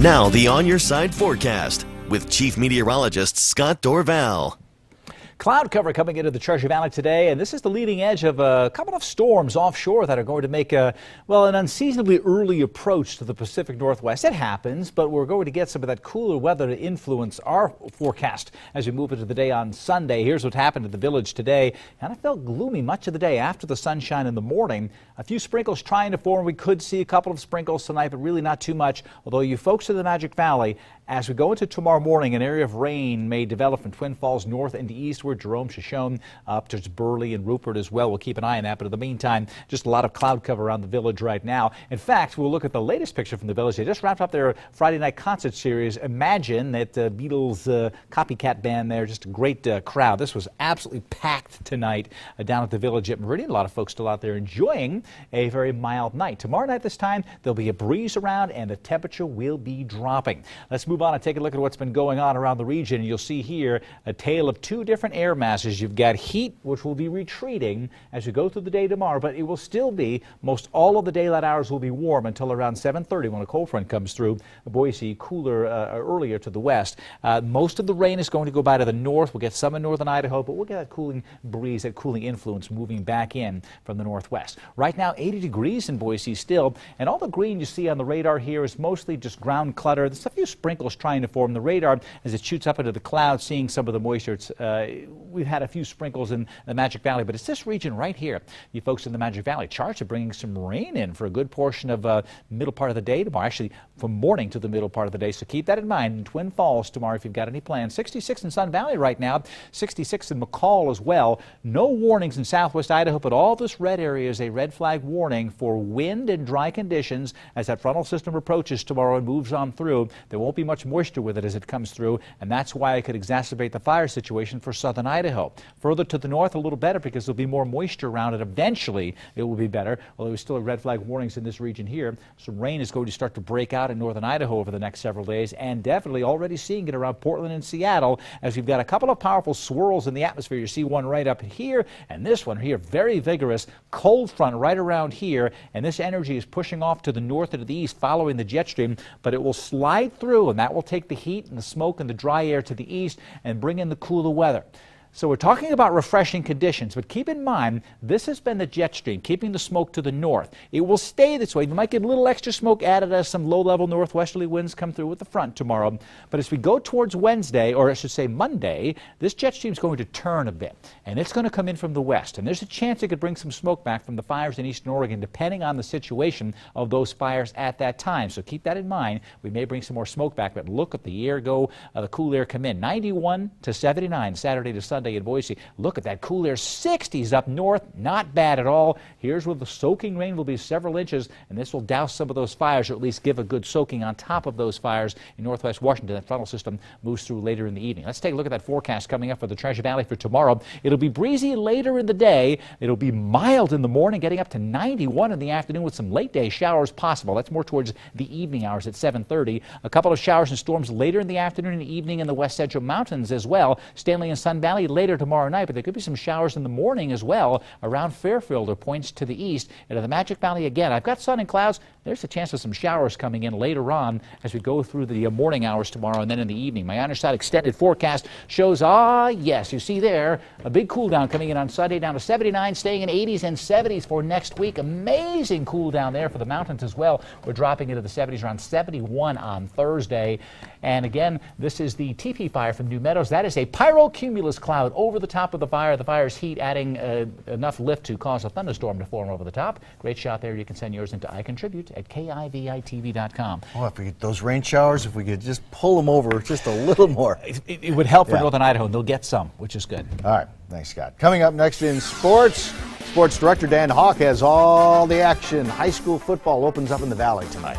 Now the On Your Side forecast with Chief Meteorologist Scott Dorval. Cloud cover coming into the Treasure Valley today, and this is the leading edge of a couple of storms offshore that are going to make an unseasonably early approach to the Pacific Northwest. It happens, but we're going to get some of that cooler weather to influence our forecast as we move into the day on Sunday. Here's what happened to the village today. Kind of felt gloomy much of the day after the sunshine in the morning. A few sprinkles trying to form. We could see a couple of sprinkles tonight, but really not too much. Although you folks in the Magic Valley, as we go into tomorrow morning, an area of rain may develop from Twin Falls north into eastward. Jerome, Shoshone, up to Burley and Rupert as well. We'll keep an eye on that. But in the meantime, just a lot of cloud cover around the village right now. In fact, we'll look at the latest picture from the village. They just wrapped up their Friday night concert series. Imagine that Beatles copycat band there. Just a great crowd. This was absolutely packed tonight down at the village at Meridian. A lot of folks still out there enjoying a very mild night. Tomorrow night this time, there'll be a breeze around and the temperature will be dropping. Let's move on and take a look at what's been going on around the region. You'll see here a tale of two different air masses. You've got heat, which will be retreating as we go through the day tomorrow, but it will still be, most all of the daylight hours will be warm until around 7:30 when a cold front comes through. Boise cooler earlier to the west. Most of the rain is going to go by to the north. We'll get some in northern Idaho, but we'll get that cooling breeze, that cooling influence moving back in from the northwest. Right now, 80 degrees in Boise still, and all the green you see on the radar here is mostly just ground clutter. There's a few sprinkles trying to form the radar as it shoots up into the clouds, seeing some of the moisture. We've had a few sprinkles in the Magic Valley, but it's this region right here. You folks in the Magic Valley, charts are bringing some rain in for a good portion of middle part of the day tomorrow, actually from morning to the middle part of the day, so keep that in mind. In Twin Falls tomorrow if you've got any plans. 66 in Sun Valley right now, 66 in McCall as well. No warnings in southwest Idaho, but all this red area is a red flag warning for wind and dry conditions as that frontal system approaches tomorrow and moves on through. There won't be much moisture with it as it comes through, and that's why it could exacerbate the fire situation for southern Idaho. Further to the north, a little better because there'll be more moisture around it. Eventually, it will be better, although there's still red flag warnings in this region here. Some rain is going to start to break out in northern Idaho over the next several days, and definitely already seeing it around Portland and Seattle as we've got a couple of powerful swirls in the atmosphere. You see one right up here, and this one here, very vigorous cold front right around here, and this energy is pushing off to the north and to the east following the jet stream, but it will slide through, and that will take the heat and the smoke and the dry air to the east and bring in the cooler weather. So we're talking about refreshing conditions, but keep in mind, this has been the jet stream, keeping the smoke to the north. It will stay this way. You might get a little extra smoke added as some low-level northwesterly winds come through with the front tomorrow. But as we go towards Wednesday, or I should say Monday, this jet stream is going to turn a bit, and it's going to come in from the west. And there's a chance it could bring some smoke back from the fires in eastern Oregon, depending on the situation of those fires at that time. So keep that in mind. We may bring some more smoke back, but look at the air go, the cool air come in. 91 to 79 Saturday to Sunday in Boise. Look at that cool air, 60s up north, not bad at all. Here's where the soaking rain will be several inches, and this will douse some of those fires, or at least give a good soaking on top of those fires in northwest Washington. That frontal system moves through later in the evening. Let's take a look at that forecast coming up for the Treasure Valley for tomorrow. It'll be breezy later in the day. It'll be mild in the morning, getting up to 91 in the afternoon with some late day showers possible. That's more towards the evening hours at 7:30. A couple of showers and storms later in the afternoon and evening in the west central mountains as well. Stanley and Sun Valley later tomorrow night, but there could be some showers in the morning as well around Fairfield or points to the east. And in the Magic Valley again, I've got sun and clouds. There's a chance of some showers coming in later on as we go through the morning hours tomorrow and then in the evening. My On Your Side extended forecast shows, yes, you see there, a big cool down coming in on Sunday down to 79, staying in 80s and 70s for next week. Amazing cool down there for the mountains as well. We're dropping into the 70s, around 71 on Thursday. And again, this is the TP fire from New Meadows. That is a pyrocumulus cloud over the top of the fire. The fire's heat adding enough lift to cause a thunderstorm to form over the top. Great shot there. You can send yours into I Contribute at KIVI-TV.com. Oh, if we get those rain showers, if we could just pull them over just a little more. It would help for northern Idaho, and they'll get some, which is good. All right. Thanks, Scott. Coming up next in sports, Sports Director Dan Hawk has all the action. High school football opens up in the Valley tonight.